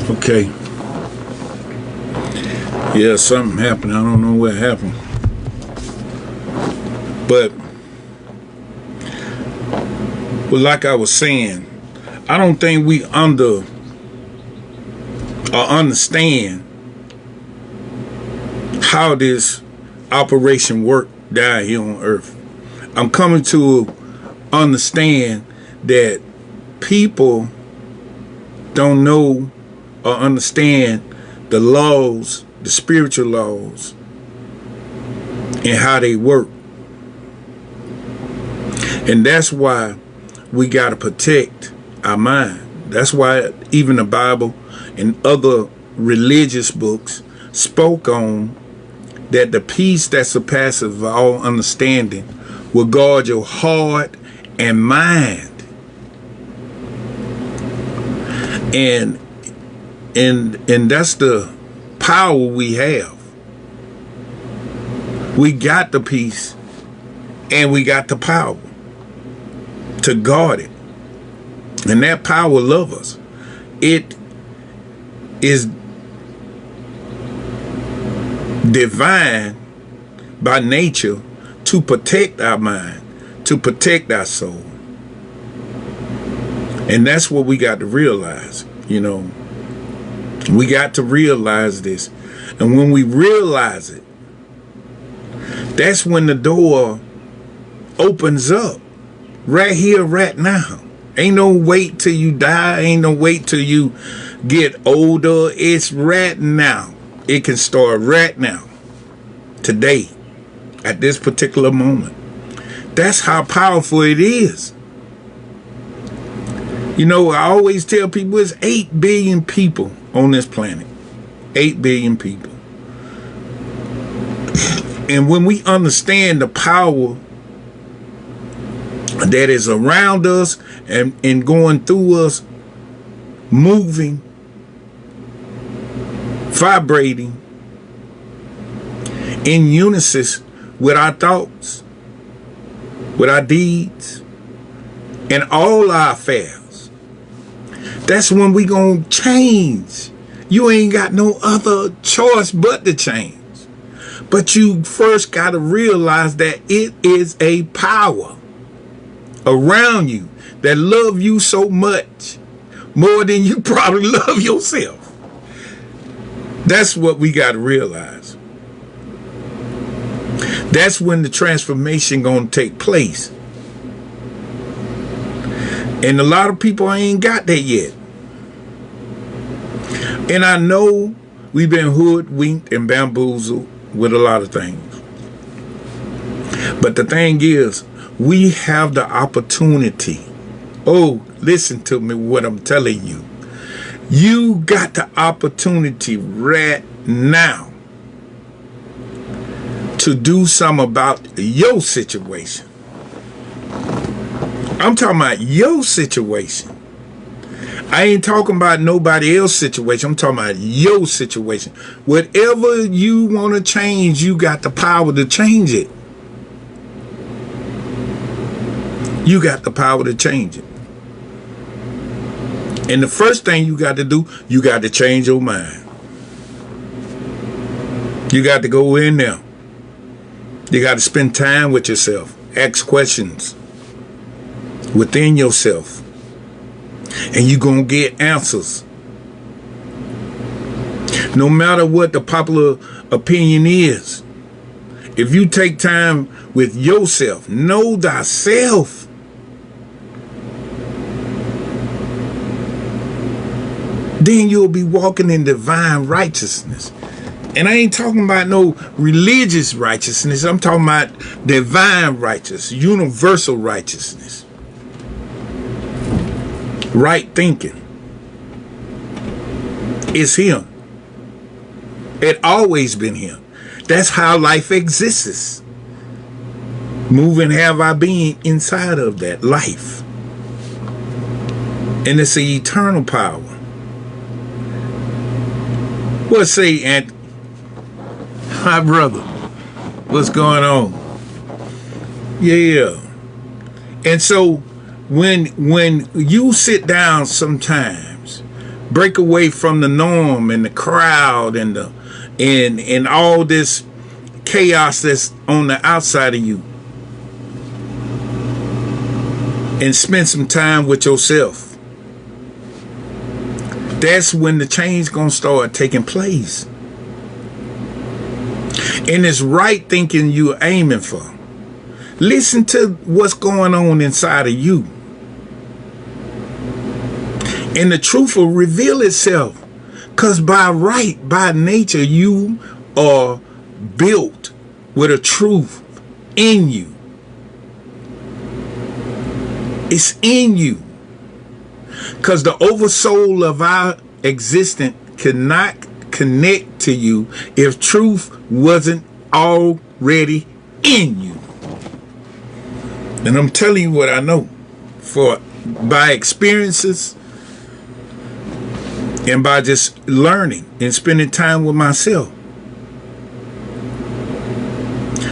Okay. Yeah, something happened. I don't know what happened. But, well, like I was saying, I don't think we understand how this operation worked down here on Earth. I'm coming to understand that people don't know or understand the laws, the spiritual laws, and how they work. And that's why we got to protect our mind. That's why even the Bible and other religious books spoke on that the peace that surpasses all understanding will guard your heart and mind. And that's the power we have. We got the peace and we got the power to guard it. And that power loves us. It is divine by nature to protect our mind, to protect our soul. And that's what we got to realize, you know. We got to realize this. And when we realize it, that's when the door opens up. Right here, right now. Ain't no wait till you die. Ain't no wait till you get older. It's right now. It can start right now. Today. At this particular moment. That's how powerful it is. You know, I always tell people it's 8 billion people on this planet. 8 billion people. And when we understand the power that is around us and going through us, moving, vibrating in unison with our thoughts, with our deeds, and all our affairs, that's when we gonna change. You ain't got no other choice but to change. But you first gotta realize that it is a power around you that love you so much, more than you probably love yourself. That's what we gotta realize. That's when the transformation gonna take place. And a lot of people ain't got that yet. And I know we've been hoodwinked and bamboozled with a lot of things. But the thing is, we have the opportunity. Oh, listen to me what I'm telling you. You got the opportunity right now to do something about your situation. I'm talking about your situation. I ain't talking about nobody else's situation. I'm talking about your situation. Whatever you want to change, you got the power to change it. You got the power to change it. And the first thing you got to do, you got to change your mind. You got to go in there. You got to spend time with yourself. Ask questions within yourself. And you're going to get answers. No matter what the popular opinion is. If you take time with yourself, know thyself. Then you'll be walking in divine righteousness. And I ain't talking about no religious righteousness. I'm talking about divine righteousness, universal righteousness. Right thinking. It's him. It always been him. That's how life exists. Move and have our being inside of that life. And it's an eternal power. What say, Aunt? Hi, brother. What's going on? Yeah. And so when you sit down sometimes Break away from the norm and the crowd and and all this chaos that's on the outside of you. And spend some time with yourself. That's when the change gonna start taking place. And it's right thinking you're aiming for. Listen to what's going on inside of you. And the truth will reveal itself. Because by nature, you are built with a truth in you. It's in you. Because the oversoul of our existence cannot connect to you if truth wasn't already in you. And I'm telling you what I know by experiences and by just learning and spending time with myself.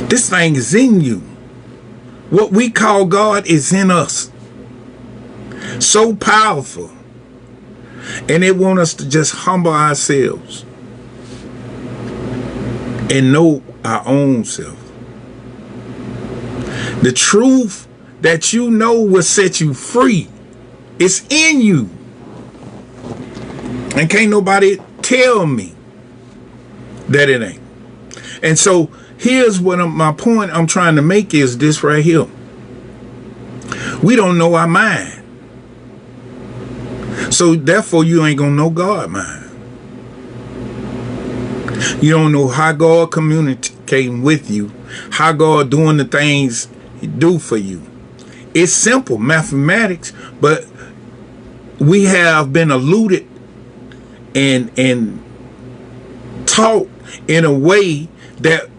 This thing is in you. What we call God is in us. So powerful. And it wants us to just humble ourselves and know our own self. The truth that you know will set you free. It's in you. And can't nobody tell me that it ain't. And so here's what my point I'm trying to make is this right here. We don't know our mind. So therefore you ain't gonna know God's mind. You don't know how God communicating with you, how God doing the things he do for you. It's simple mathematics, but we have been eluded and taught in a way that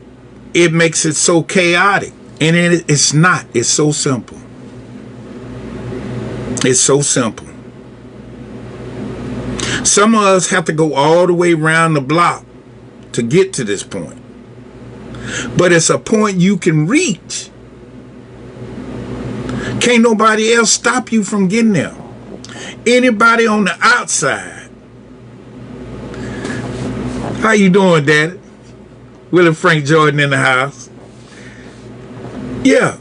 it makes it so chaotic. And it's not. It's so simple. It's so simple. Some of us have to go all the way around the block to get to this point. But it's a point you can reach. Can't nobody else stop you from getting there. Anybody on the outside. How you doing, Daddy? Willie Frank Jordan in the house. Yeah.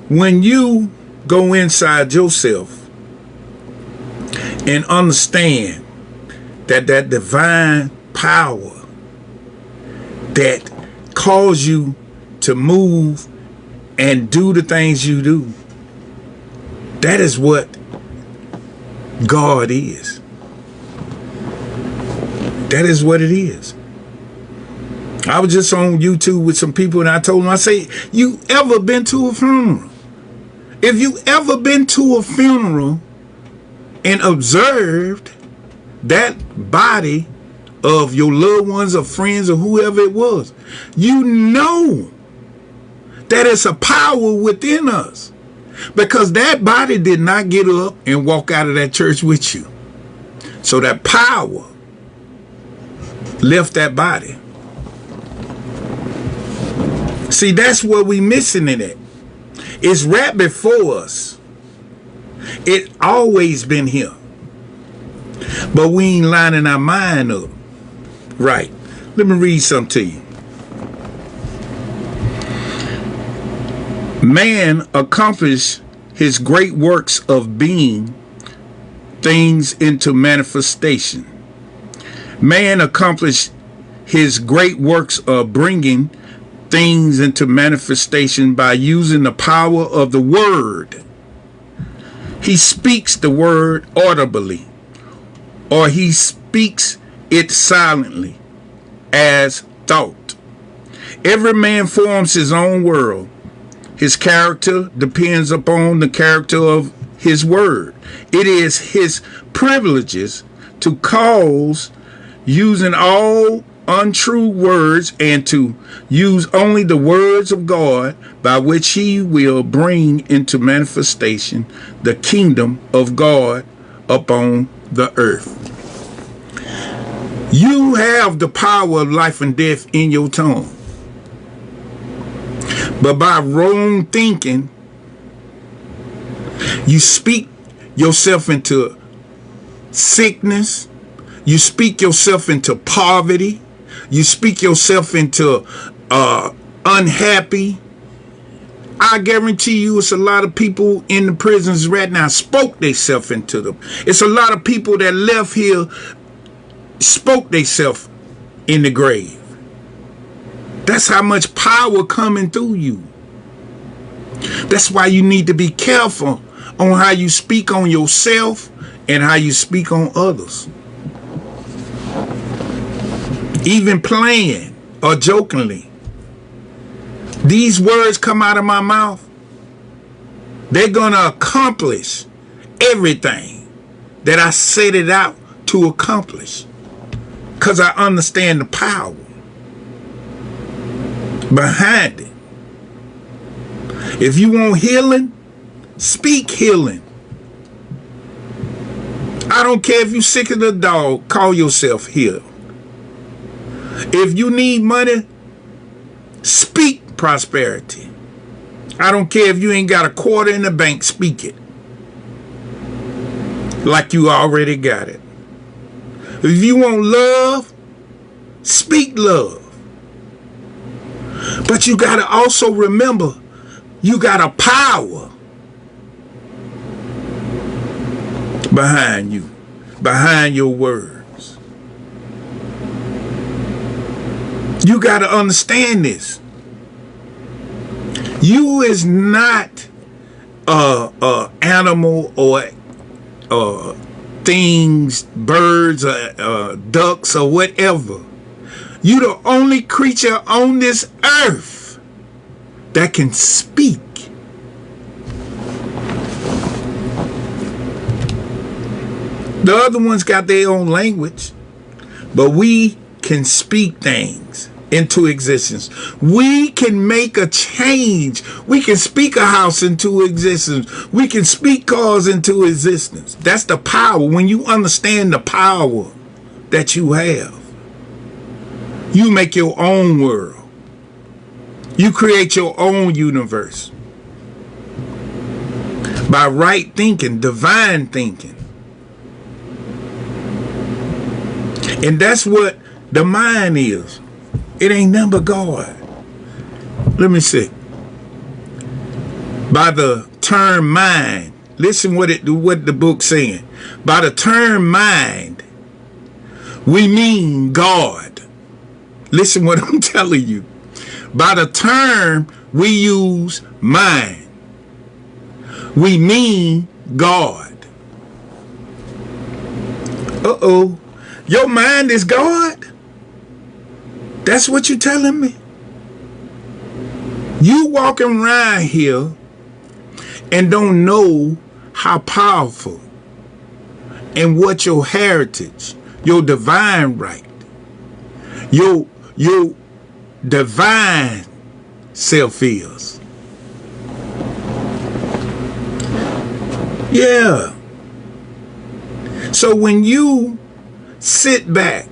When you go inside yourself and understand that divine power that calls you to move and do the things you do, that is what God is. That is what it is. I was just on YouTube with some people and I told them, I say, you ever been to a funeral? If you ever been to a funeral and observed that body of your loved ones or friends or whoever it was, you know that it's a power within us. Because that body did not get up and walk out of that church with you. So that power left that body. See, that's where we missing it at. It's right before us. It always been here. But we ain't lining our mind up. Right. Let me read something to you. Man accomplished his great works of being things into manifestation. Man accomplished his great works of bringing things into manifestation by using the power of the word. He speaks the word audibly, or he speaks it silently as thought. Every man forms his own world. His character depends upon the character of his word. It is his privileges to cause using all untrue words and to use only the words of God by which he will bring into manifestation the kingdom of God upon the earth. You have the power of life and death in your tongue. But by wrong thinking, you speak yourself into sickness, You speak yourself into poverty. You speak yourself into unhappy. I guarantee you it's a lot of people in the prisons right now spoke themselves into them. It's a lot of people that left here spoke themselves in the grave. That's how much power coming through you. That's why you need to be careful on how you speak on yourself and how you speak on others. Even playing or jokingly. These words come out of my mouth. They're going to accomplish everything that I set it out to accomplish. Because I understand the power behind it. If you want healing, speak healing. I don't care if you're sick of the dog, call yourself healed. If you need money, speak prosperity. I don't care if you ain't got a quarter in the bank, speak it. Like you already got it. If you want love, speak love. But you got to also remember, you got a power behind you, behind your words. You got to understand this. You is not a animal or things, birds, ducks, or whatever. You the only creature on this earth that can speak. The other ones got their own language, but we can speak things into existence. We can make a change. We can speak a house into existence. We can speak cars into existence. That's the power. When you understand the power that you have, you make your own world. You create your own universe by right thinking, divine thinking. And that's what the mind is. It ain't nothing but God. Let me see. By the term mind, listen what the book's saying. By the term mind, we mean God. Listen what I'm telling you. By the term we use mind, we mean God. Uh-oh. Your mind is God? That's what you're telling me? You walking around here and don't know how powerful and what your heritage, your divine right, your divine self is. Yeah. So when you sit back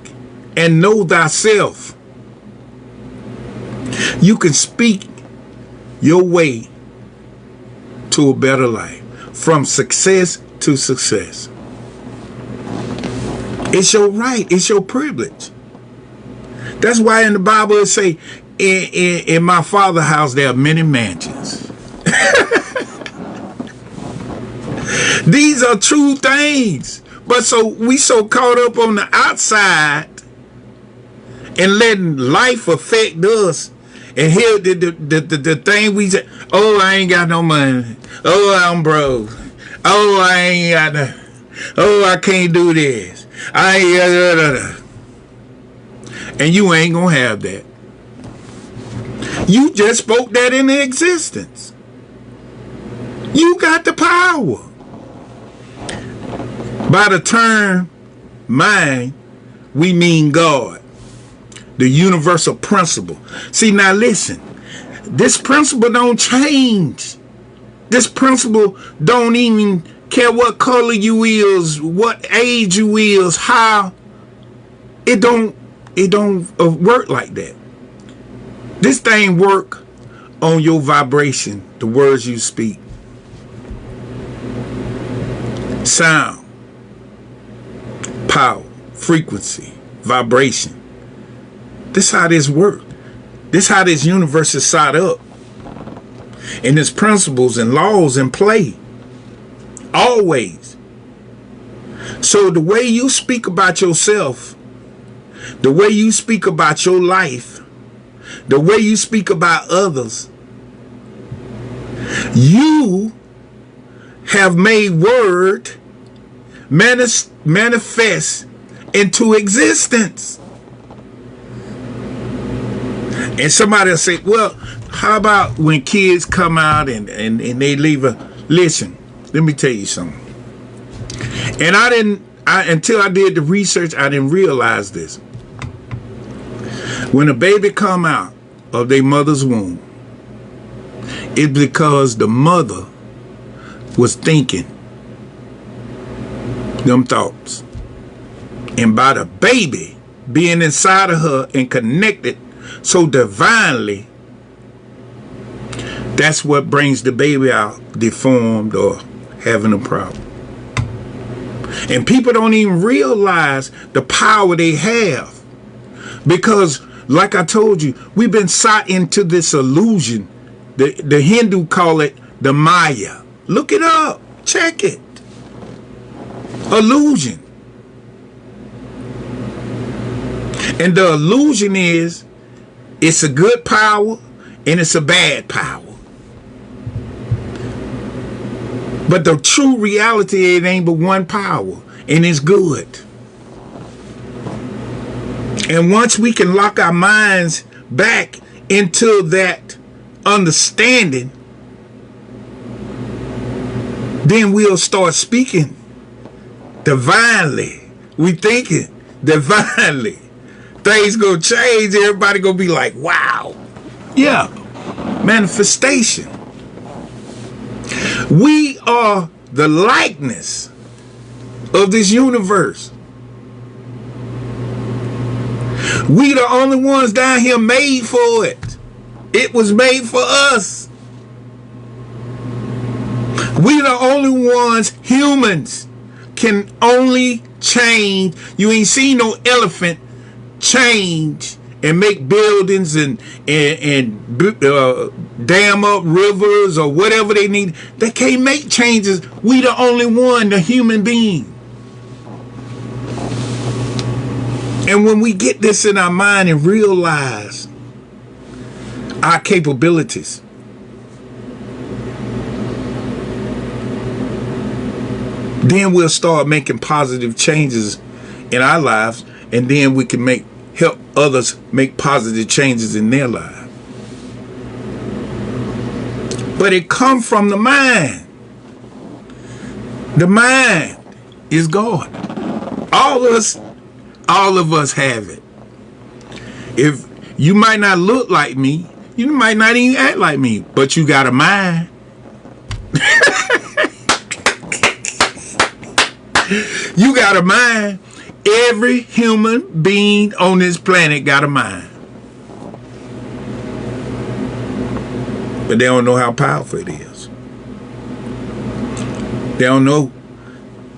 and know thyself, you can speak your way to a better life, from success to success. It's your right. It's your privilege. That's why in the Bible it say, in my Father's house there are many mansions. These are true things. But we so caught up on the outside and letting life affect us. And here the thing we say, oh, I ain't got no money. Oh, I'm broke. Oh, I ain't got no. Oh, I can't do this. I ain't. And you ain't gonna have that. You just spoke that into existence. You got the power. By the term mind, we mean God, the universal principle. See, now listen, this principle don't change. This principle don't even care what color you is, what age you is, how. It don't work like that. This thing work on your vibration, the words you speak. Sound, power, frequency, vibration. This how this works. This how this universe is set up. And there's principles and laws in play. Always. So the way you speak about yourself, the way you speak about your life, the way you speak about others, you have made word manifest into existence. And somebody will say, well, how about when kids come out and they leave listen, let me tell you something. And until I did the research, I didn't realize this. When a baby come out of their mother's womb, it's because the mother was thinking them thoughts. And by the baby being inside of her and connected so divinely, that's what brings the baby out deformed or having a problem. And people don't even realize the power they have. Because, like I told you, we've been sought into this illusion. The Hindu call it the Maya. Look it up. Check it. Illusion. And the illusion is, it's a good power and it's a bad power. But the true reality, it ain't but one power, and it's good. And once we can lock our minds back into that understanding, then we'll start speaking divinely. We thinking divinely. Things gonna change. Everybody gonna be like, wow. Yeah. Manifestation. We are the likeness of this universe. We the only ones down here made for it. It was made for us. We the only ones, humans, can only change. You ain't seen no elephant change and make buildings and dam up rivers or whatever they need. They can't make changes. We the only one, the human being. And when we get this in our mind and realize our capabilities, then we'll start making positive changes in our lives, and then we can help others make positive changes in their lives. But it comes from the mind. The mind is God. All of us have it. If you might not look like me, you might not even act like me, but you got a mind. You got a mind. Every human being on this planet got a mind. But they don't know how powerful it is. They don't know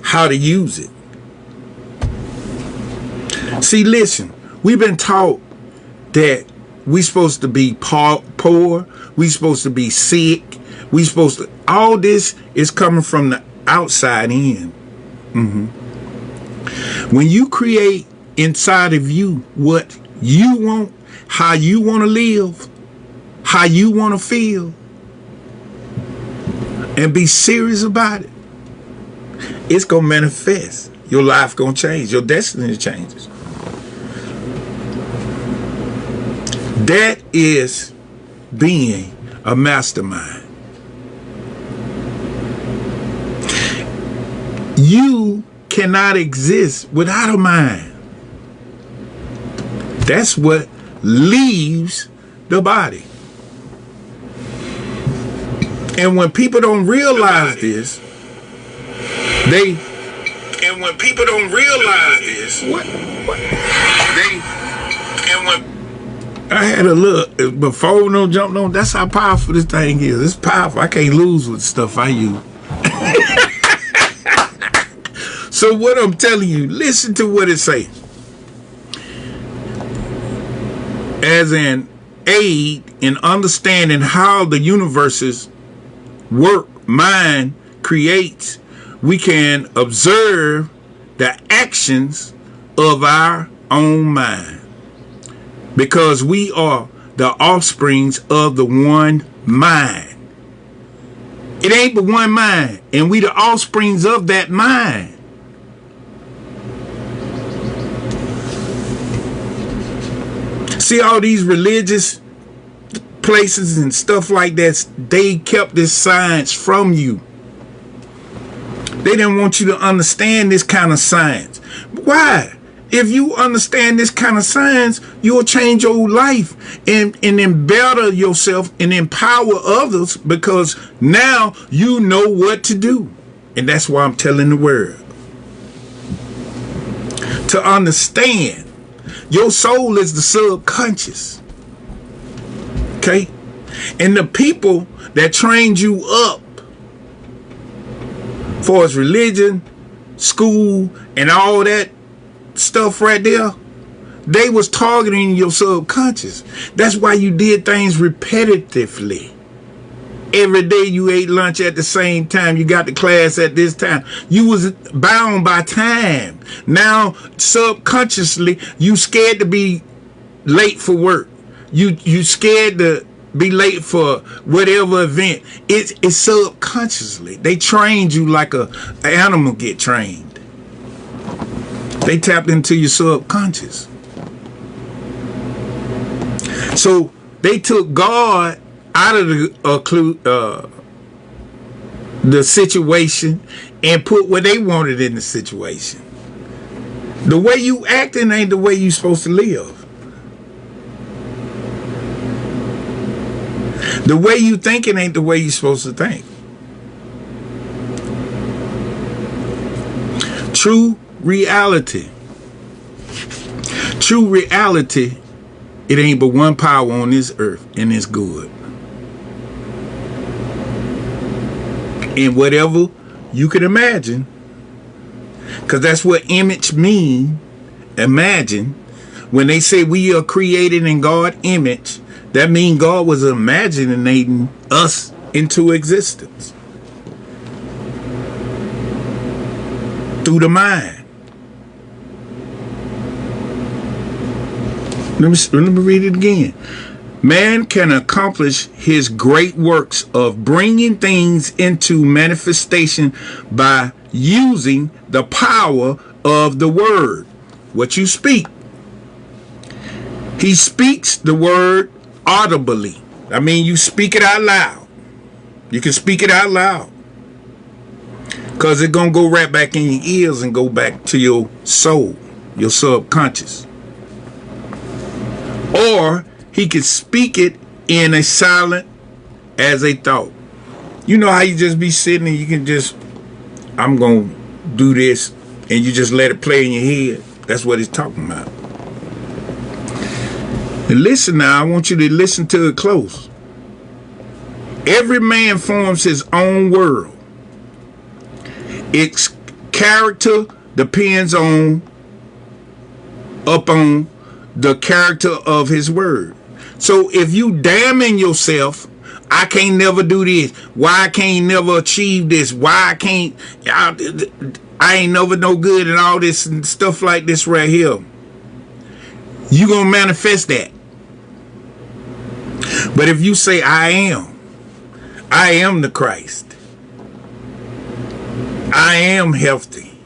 how to use it. See, listen, we've been taught that we're supposed to be poor, we're supposed to be sick, all this is coming from the outside in. When you create inside of you what you want, how you want to live, how you want to feel, and be serious about it, it's going to manifest. Your life going to change. Your destiny changes. That is being a mastermind. You cannot exist without a mind. That's what leaves the body. And when people don't realize this, I had a look before no jumped on. That's how powerful this thing is. It's powerful. I can't lose with stuff I use. So what I'm telling you, listen to what it says. as an aid in understanding how the universes work, mind creates, we can observe the actions of our own mind, because we are the offsprings of the one mind. It ain't but one mind, and we the offsprings of that mind. See all these religious places and stuff like that, they kept this science from you. They didn't want you to understand this kind of science. Why? If you understand this kind of science, you'll change your life and then better yourself and empower others, because now you know what to do. And that's why I'm telling the world to understand. Your soul is the subconscious. Okay? And the people that trained you up for as religion, school, and all that stuff right there, they was targeting your subconscious. That's why you did things repetitively. Every day you ate lunch at the same time. You got to class at this time. You was bound by time. Now, subconsciously, you scared to be late for work. You scared to be late for whatever event. It's subconsciously. They trained you like an animal get trained. They tapped into your subconscious. So they took God out of the situation and put what they wanted in the situation. The way you acting ain't the way you supposed to live. The way you thinking ain't the way you supposed to think. True reality. True reality, it ain't but one power on this earth, and it's good. And whatever you can imagine, because that's what image mean, imagine. When they say we are created in God's image, that means God was imagining us into existence through the mind. Let me read it again. Man can accomplish his great works of bringing things into manifestation by using the power of the word, what you speak. He speaks the word audibly. I mean, you speak it out loud. You can speak it out loud, because it's going to go right back in your ears and go back to your soul, your subconscious. Or he could speak it in a silent as a thought. You know how you just be sitting and you can just, I'm going to do this, and you just let it play in your head. That's what he's talking about. And listen now, I want you to listen to it close. Every man forms his own world. Its character depends upon the character of his word. So if you damning yourself, I can't never do this, why I can't never achieve this, why I can't, I ain't never no good, and all this and stuff like this right here, you gonna manifest that. But if you say I am the Christ, I am healthy,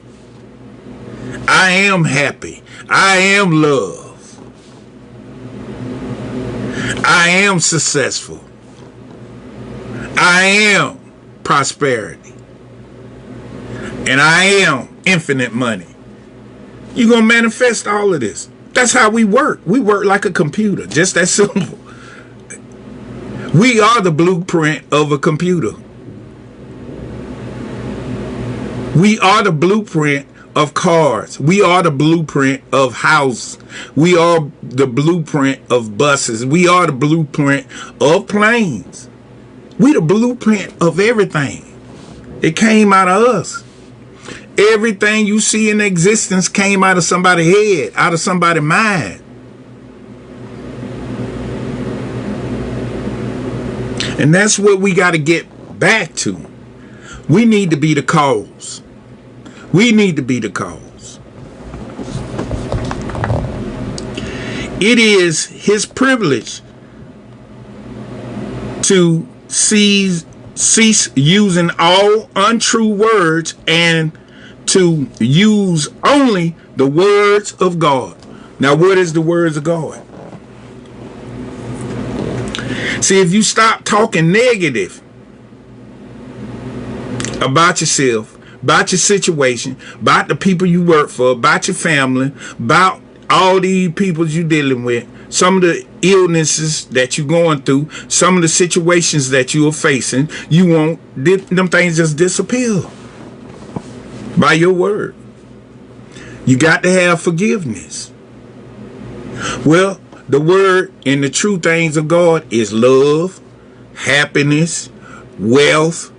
I am happy, I am love, I am successful, I am prosperity, and I am infinite money, you're going to manifest all of this. That's how we work. We work like a computer. Just that simple. We are the blueprint of a computer. We are the blueprint of cars. We are the blueprint of houses. We are the blueprint of buses. We are the blueprint of planes. We the blueprint of everything. It came out of us. Everything you see in existence came out of somebody's head, out of somebody's mind. And that's what we got to get back to. We need to be the cause. We need to be the cause. It is his privilege to cease using all untrue words and to use only the words of God. Now, what is the words of God? See, if you stop talking negative about yourself, about your situation, about the people you work for, about your family, about all these people you're dealing with, some of the illnesses that you're going through, some of the situations that you are facing, you won't, them things just disappear by your word. You got to have forgiveness. Well, the word and the true things of God is love, happiness, wealth.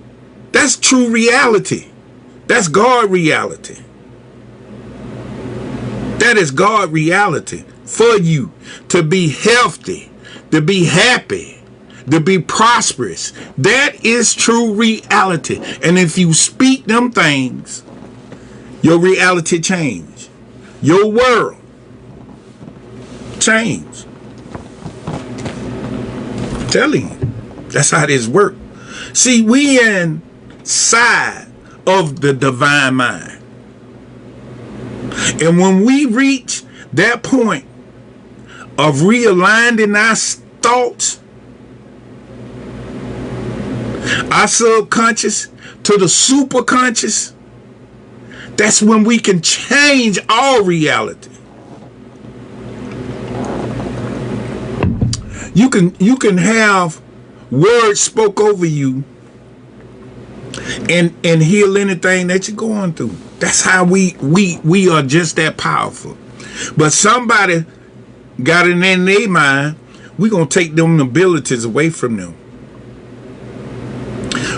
That's true reality. That's God reality. That is God reality for you to be healthy, to be happy, to be prosperous. That is true reality. And if you speak them things, your reality change. Your world change. I'm telling you, that's how this works. See, we inside of the divine mind. And when we reach that point of realigning our thoughts, our subconscious to the superconscious, that's when we can change all reality. You can have words spoke over you and heal anything that you're going through. That's how we are just that powerful. But somebody got it in their mind, we're going to take them abilities away from them.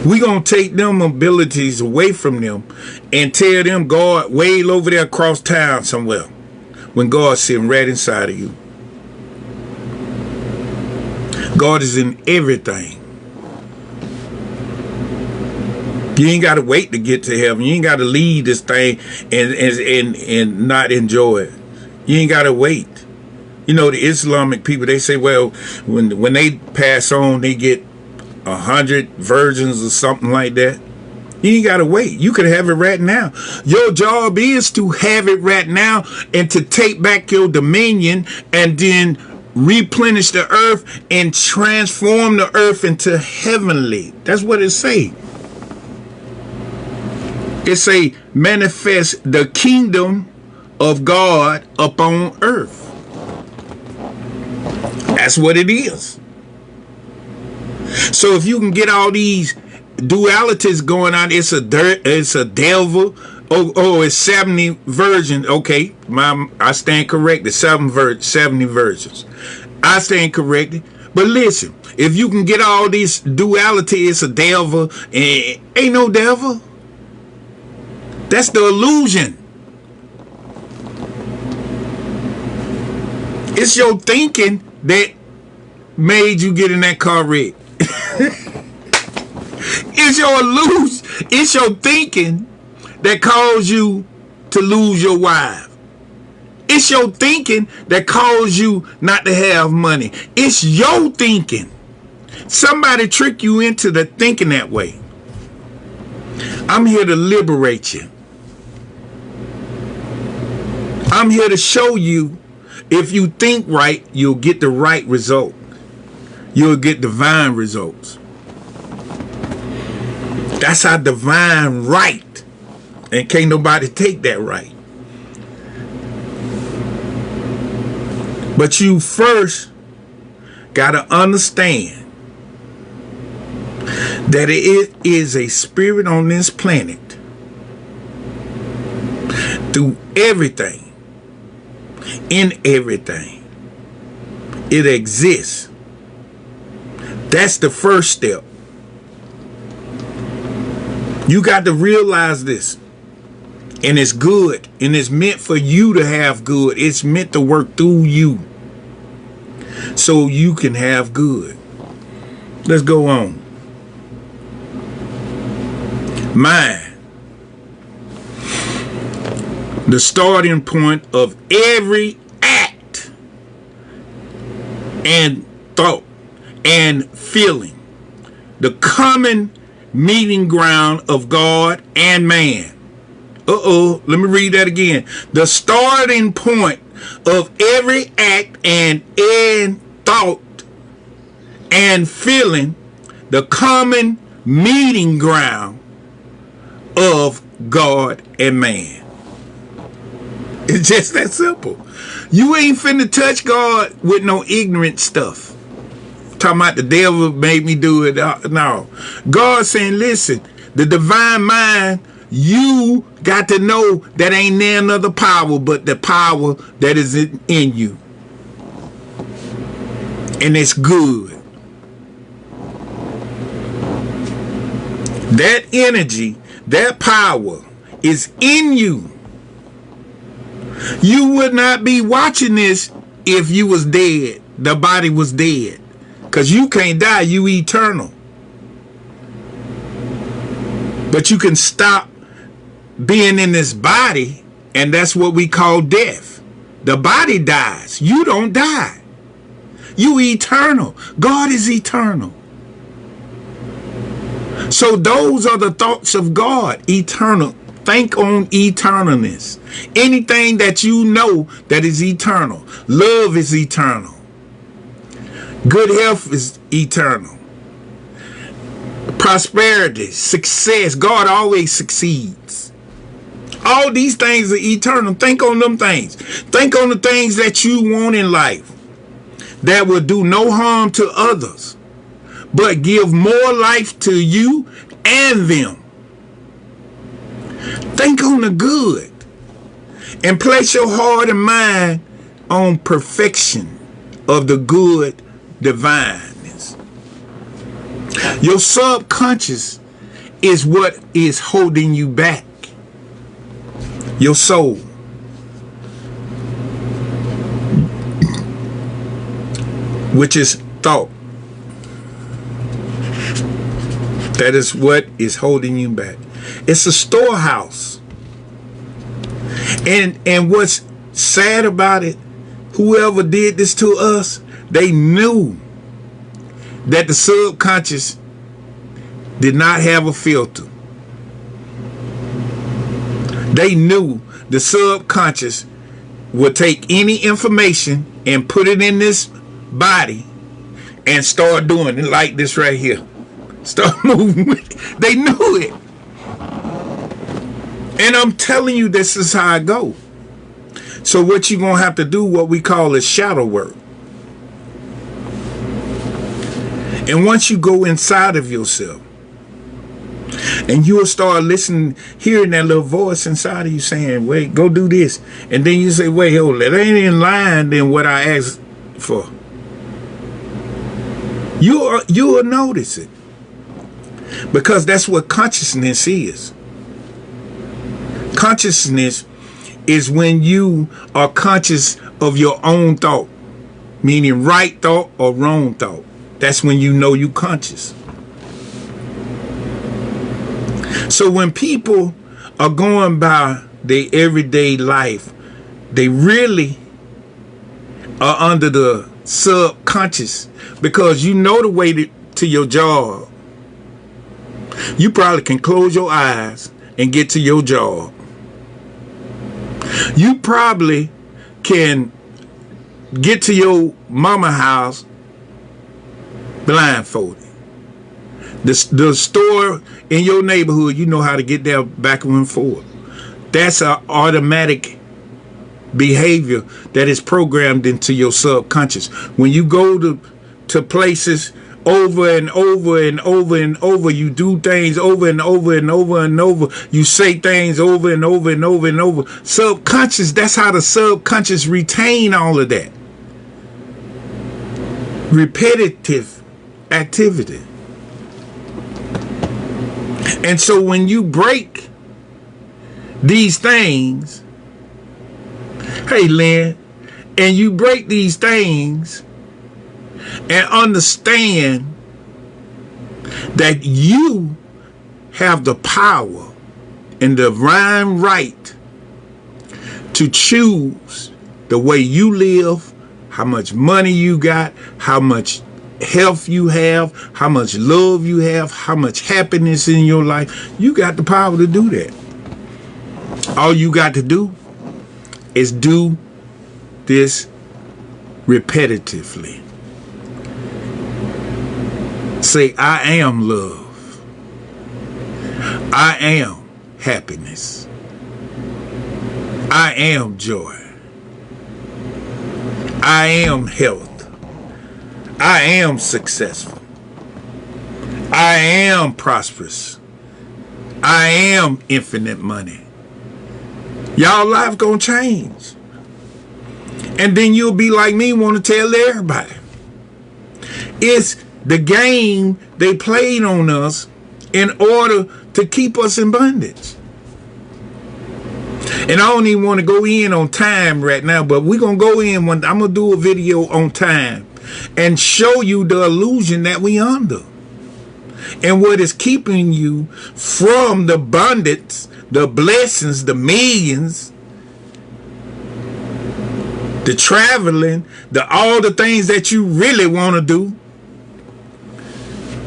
We're going to take them abilities away from them and tell them God way over there across town somewhere when God's sitting right inside of you. God is in everything. You ain't got to wait to get to heaven. You ain't got to leave this thing and not enjoy it. You ain't got to wait. You know, the Islamic people, they say, well, when they pass on, they get 100 virgins or something like that. You ain't got to wait. You could have it right now. Your job is to have it right now and to take back your dominion and then replenish the earth and transform the earth into heavenly. That's what it say. It say manifest the kingdom of God upon earth. That's what it is. So if you can get all these dualities going on, it's a devil. Oh, it's 70 virgins. Okay, I stand corrected. 70 virgins. I stand corrected. But listen, if you can get all these duality, it's a devil. And ain't no devil. That's the illusion. It's your thinking that made you get in that car wreck. It's your illusion. It's your thinking that caused you to lose your wife. It's your thinking that caused you not to have money. It's your thinking. Somebody tricked you into the thinking that way. I'm here to liberate you. I'm here to show you if you think right, you'll get the right result. You'll get divine results. That's our divine right. And can't nobody take that right. But you first got to understand that it is a spirit on this planet through everything. In everything. It exists. That's the first step. You got to realize this. And it's good. And it's meant for you to have good. It's meant to work through you so you can have good. Let's go on. Mind. The starting point of every act and thought and feeling. The common meeting ground of God and man. Let me read that again. The starting point of every act and thought and feeling. The common meeting ground of God and man. It's just that simple. You ain't finna touch God with no ignorant stuff. Talking about the devil made me do it. No. God saying, listen, the divine mind, you got to know that ain't there another power but the power that is in you. And it's good. That energy, that power is in you. You would not be watching this if you was dead. The body was dead. Because you can't die. You eternal. But you can stop being in this body, and that's what we call death. The body dies. You don't die. You eternal. God is eternal. So those are the thoughts of God. Eternal. Think on eternalness. Anything that you know that is eternal. Love is eternal. Good health is eternal. Prosperity, success. God always succeeds. All these things are eternal. Think on them things. Think on the things that you want in life that will do no harm to others, but give more life to you and them. Think on the good and place your heart and mind on perfection of the good divineness. Your subconscious is what is holding you back. Your soul. Which is thought. That is what is holding you back. It's a storehouse. And what's sad about it, whoever did this to us, they knew that the subconscious did not have a filter. They knew the subconscious would take any information and put it in this body and start doing it like this right here. Start moving with it. They knew it. And I'm telling you, this is how I go. So what you're going to have to do, what we call is shadow work. And once you go inside of yourself, and you'll start listening, hearing that little voice inside of you saying, wait, go do this. And then you say, wait, hold it. That ain't in line than what I asked for. You will notice it. Because that's what consciousness is. Consciousness is when you are conscious of your own thought, meaning right thought or wrong thought. That's when you know you conscious. So when people are going by their everyday life, they really are under the subconscious, because you know the way to your job. You probably can close your eyes and get to your job. You probably can get to your mama house blindfolded. The store in your neighborhood, you know how to get there back and forth. That's an automatic behavior that is programmed into your subconscious. When you go to places over and over and over and over, you do things over and over and over and over, you say things over and over and over and over. Subconscious, that's how the subconscious retain all of that. Repetitive activity. And so when you break these things, hey Lynn, and you break these things and understand that you have the power and the divine right to choose the way you live, how much money you got, how much health you have, how much love you have, how much happiness in your life. You got the power to do that. All you got to do is do this repetitively. Say, I am love. I am happiness. I am joy. I am health. I am successful. I am prosperous. I am infinite money. Y'all life gonna change. And then you'll be like me, want to tell everybody. It's the game they played on us in order to keep us in bondage. And I don't even want to go in on time right now, but we're going to go in one. I'm going to do a video on time and show you the illusion that we under and what is keeping you from the abundance, the blessings, the millions, the traveling, all the things that you really want to do.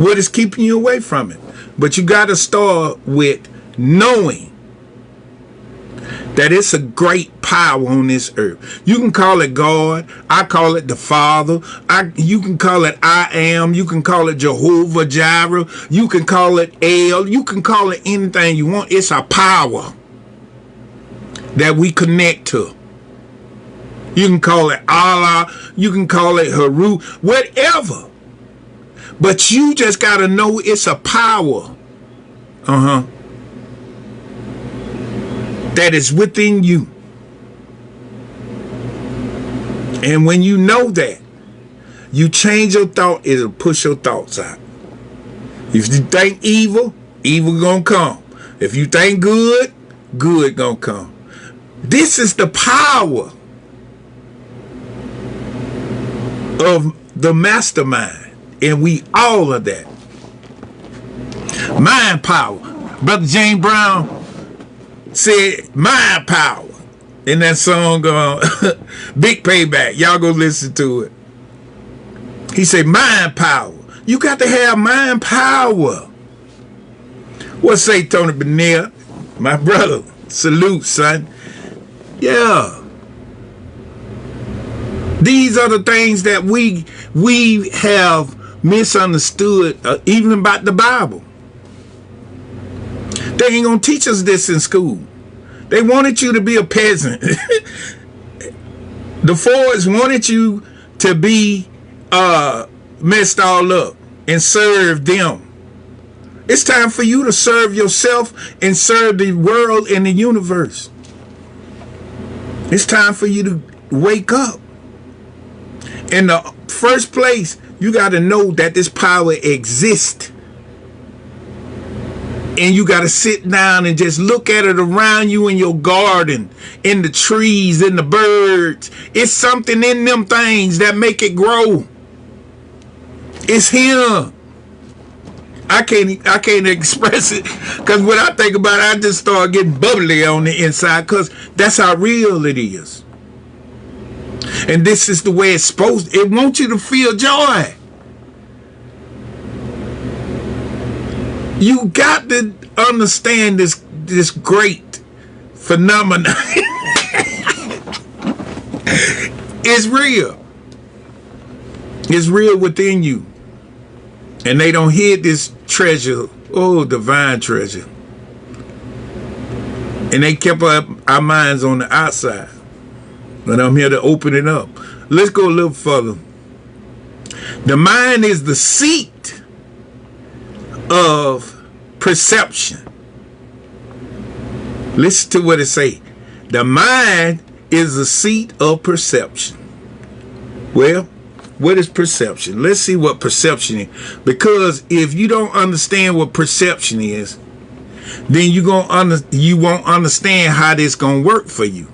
What is keeping you away from it? But you got to start with knowing that it's a great power on this earth. You can call it God. I call it the Father. You can call it I am. You can call it Jehovah Jireh. You can call it El. You can call it anything you want. It's a power that we connect to. You can call it Allah. You can call it Haru. Whatever. But you just got to know it's a power. That is within you. And when you know that, you change your thought, it'll push your thoughts out. If you think evil, evil gonna come. If you think good, good gonna come. This is the power of the mastermind. And we all are that. Mind power. Brother James Brown said mind power in that song Big Payback. Y'all go listen to it. He said mind power. You got to have mind power. What say Tony Bennett? My brother. Salute, son. Yeah. These are the things that we have misunderstood, even about the Bible. They ain't gonna teach us this in school. They wanted you to be a peasant. The Fords wanted you to be messed all up and serve them. It's time for you to serve yourself and serve the world and the universe. It's time for you to wake up. In the first place, you got to know that this power exists. And you got to sit down and just look at it around you in your garden, in the trees, in the birds. It's something in them things that make it grow. It's here. I can't express it, because when I think about it, I just start getting bubbly on the inside, because that's how real it is. And this is the way it's supposed to. It wants you to feel joy. You got to understand this great phenomenon. It's real. It's real within you. And they don't hid this treasure. Oh, divine treasure. And they kept our minds on the outside. But I'm here to open it up. Let's go a little further. The mind is the seat of perception. Listen to what it say. The mind is the seat of perception. Well, what is perception? Let's see what perception is. Because if you don't understand what perception is, then you won't understand how this gonna work for you.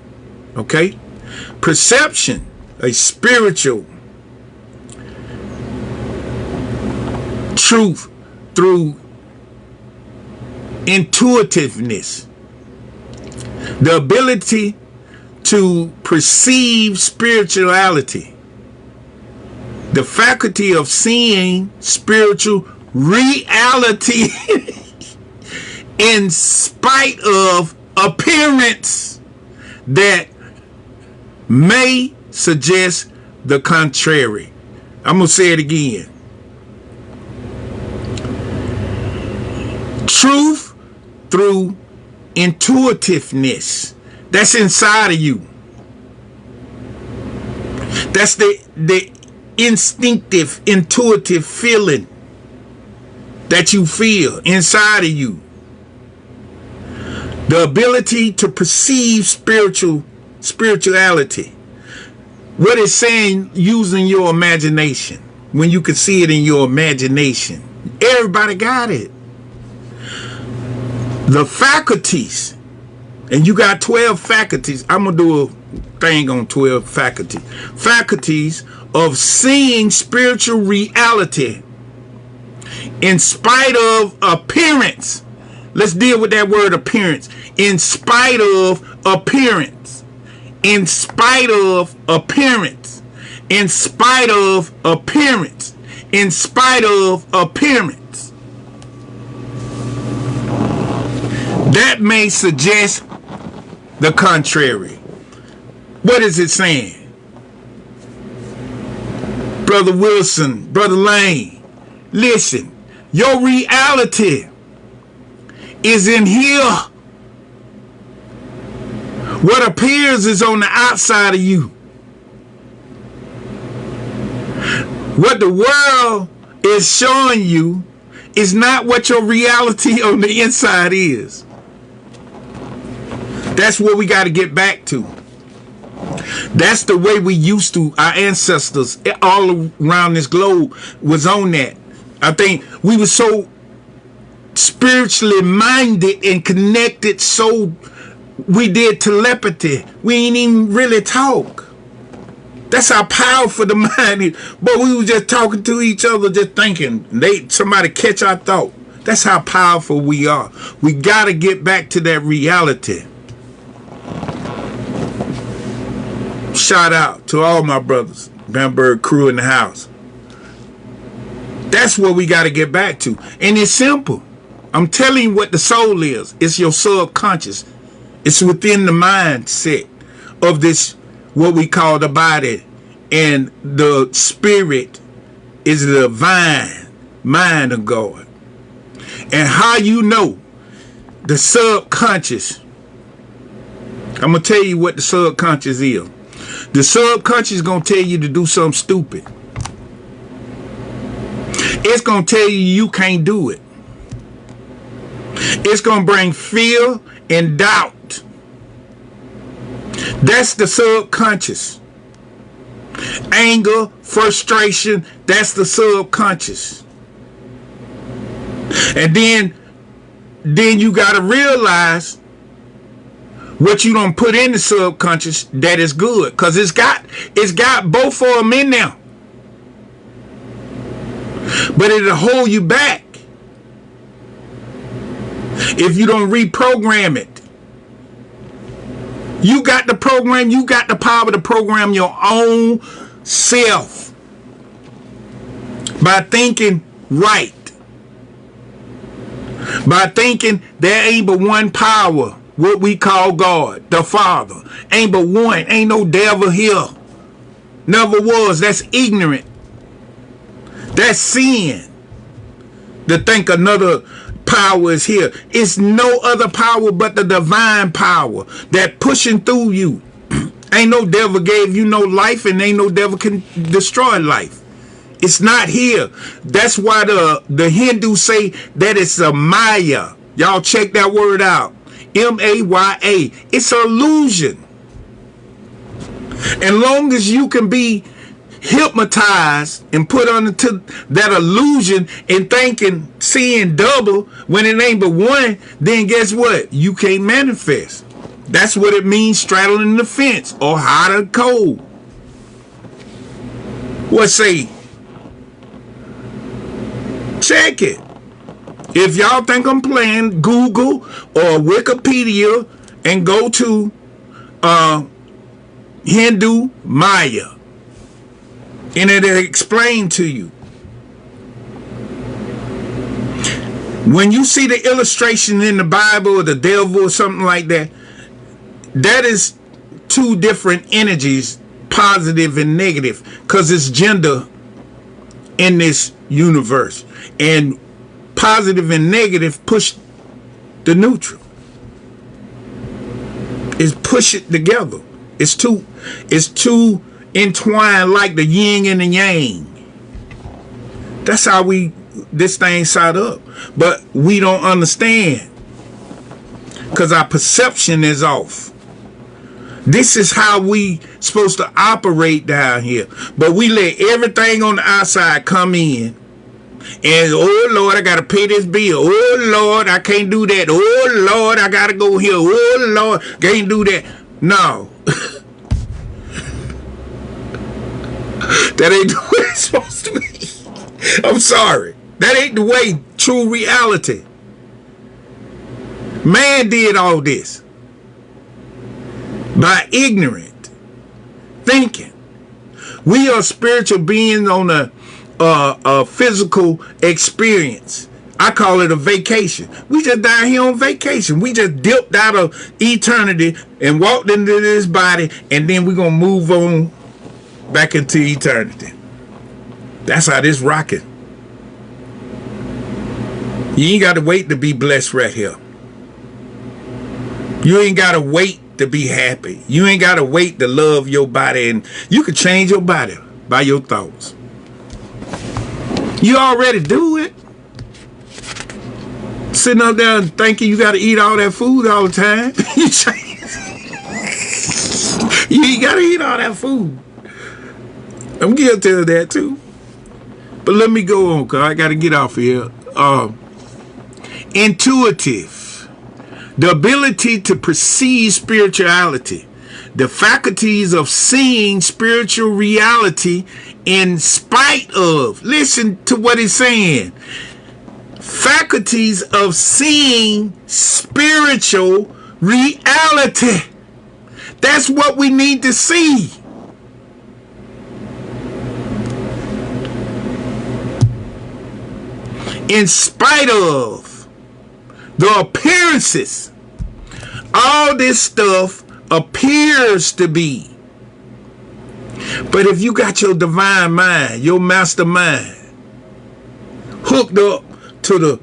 Okay? Perception, a spiritual truth through intuitiveness, the ability to perceive spirituality, the faculty of seeing spiritual reality in spite of appearance that may suggest the contrary. I'm going to say it again. Truth through intuitiveness. That's inside of you. That's the instinctive, intuitive feeling that you feel inside of you. The ability to perceive spirituality. What it's saying, using your imagination. When you can see it in your imagination. Everybody got it. The faculties. And you got 12 faculties. I'm going to do a thing on 12 faculties. Faculties of seeing spiritual reality in spite of appearance. Let's deal with that word appearance. In spite of appearance. In spite of appearance. In spite of appearance. In spite of appearance. That may suggest the contrary. What is it saying? Brother Wilson, Brother Lane, listen, your reality is in here. What appears is on the outside of you. What the world is showing you is not what your reality on the inside is. That's what we got to get back to. That's the way we used to. Our ancestors all around this globe was on that. I think we were so spiritually minded and connected, so we did telepathy. We ain't even really talk. That's how powerful the mind is. But we were just talking to each other, just thinking. Somebody catch our thought. That's how powerful we are. We got to get back to that reality. Shout out to all my brothers. Bamberg crew in the house. That's what we got to get back to. And it's simple. I'm telling you what the soul is. It's your subconscious. It's within the mindset of this, what we call the body. And the spirit is the divine mind of God. And how you know the subconscious. I'm going to tell you what the subconscious is. The subconscious is going to tell you to do something stupid. It's going to tell you you can't do it. It's going to bring fear and doubt. That's the subconscious. Anger, frustration, that's the subconscious. And then you got to realize what you don't put in the subconscious that is good, because it's got both of them in there, but it'll hold you back if you don't reprogram it. You got the program. You got the power to program your own self by thinking right, by thinking there ain't but one power. What we call God, the Father. Ain't but one. Ain't no devil here. Never was. That's ignorant. That's sin. To think another power is here. It's no other power but the divine power that pushing through you. Ain't no devil gave you no life, and ain't no devil can destroy life. It's not here. That's why the Hindus say that it's a Maya. Y'all check that word out. M-A-Y-A. It's an illusion. And long as you can be hypnotized and put onto that illusion and thinking, seeing double when it ain't but one, then guess what? You can't manifest. That's what it means, straddling the fence or hot or cold. What say? Check it. If y'all think I'm playing, Google or Wikipedia and go to Hindu Maya, and it'll explain to you. When you see the illustration in the Bible or the devil or something like that, that is two different energies, positive and negative, because it's gender in this universe. And positive and negative push the neutral. It's push it together. It's too entwined like the yin and the yang. That's how this thing side up. But we don't understand because our perception is off. This is how we supposed to operate down here. But we let everything on the outside come in. And, oh, Lord, I got to pay this bill. Oh, Lord, I can't do that. Oh, Lord, I got to go here. Oh, Lord, can't do that. No. That ain't the way it's supposed to be. I'm sorry. That ain't the way, true reality. Man did all this by ignorant thinking. We are spiritual beings on a physical experience. I call it a vacation. We just down here on vacation. We just dipped out of eternity and walked into this body, and then we're going to move on back into eternity. That's how this rocking. You ain't got to wait to be blessed right here. You ain't got to wait to be happy. You ain't got to wait to love your body, and you can change your body by your thoughts. You already do it. Sitting up there thinking you got to eat all that food all the time. You ain't got to eat all that food. I'm guilty of that too. But let me go on, because I got to get off here. Intuitive. The ability to perceive spirituality. The faculties of seeing spiritual reality in spite of. Listen to what he's saying. Faculties of seeing spiritual reality. That's what we need to see. In spite of the appearances, all this stuff appears to be. But if you got your divine mind, your mastermind, hooked up to the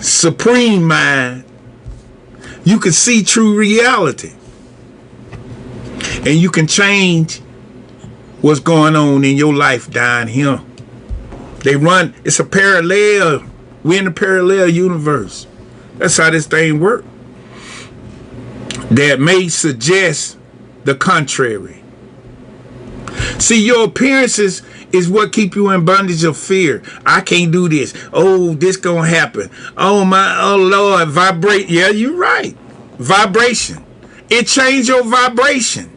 supreme mind, you can see true reality. And you can change what's going on in your life down here. It's a parallel. We're in a parallel universe. That's how this thing works. That may suggest the contrary. See, your appearances is what keep you in bondage of fear. I can't do this. Oh, this gonna happen. Oh Lord, vibrate. Yeah, you're right. Vibration. It changed your vibration.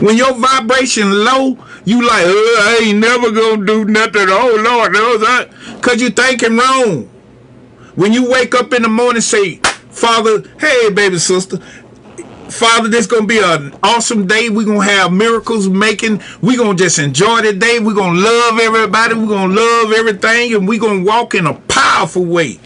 When your vibration low, you like, I ain't never gonna do nothing. Oh Lord, because you thinking wrong. When you wake up in the morning, say, Father, hey baby sister, Father, this gonna be an awesome day. We're gonna have miracles making. We're gonna just enjoy the day. We're gonna love everybody. We're gonna love everything, and we're gonna walk in a powerful way.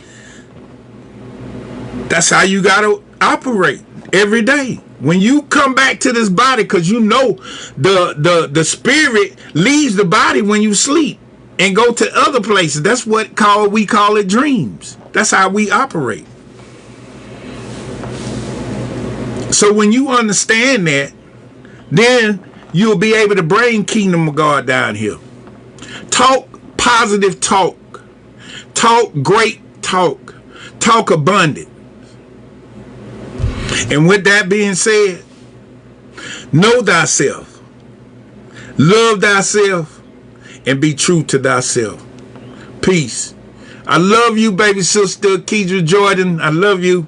That's how you gotta operate every day. When you come back to this body, because you know the spirit leaves the body when you sleep and go to other places. That's what we call it dreams. That's how we operate. So when you understand that, then you'll be able to bring Kingdom of God down here. Talk positive talk. Talk great talk. Talk abundant. And with that being said, know thyself, love thyself, and be true to thyself. Peace. I love you, baby sister Kedra Jordan. I love you.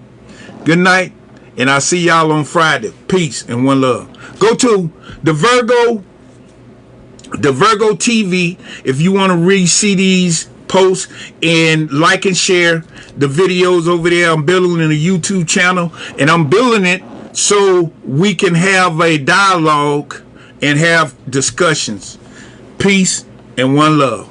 Good night. And I'll see y'all on Friday. Peace and one love. Go to the Virgo TV if you want to read CDs post and like and share the videos over there. I'm building a YouTube channel, and I'm building it so we can have a dialogue and have discussions. Peace and one love.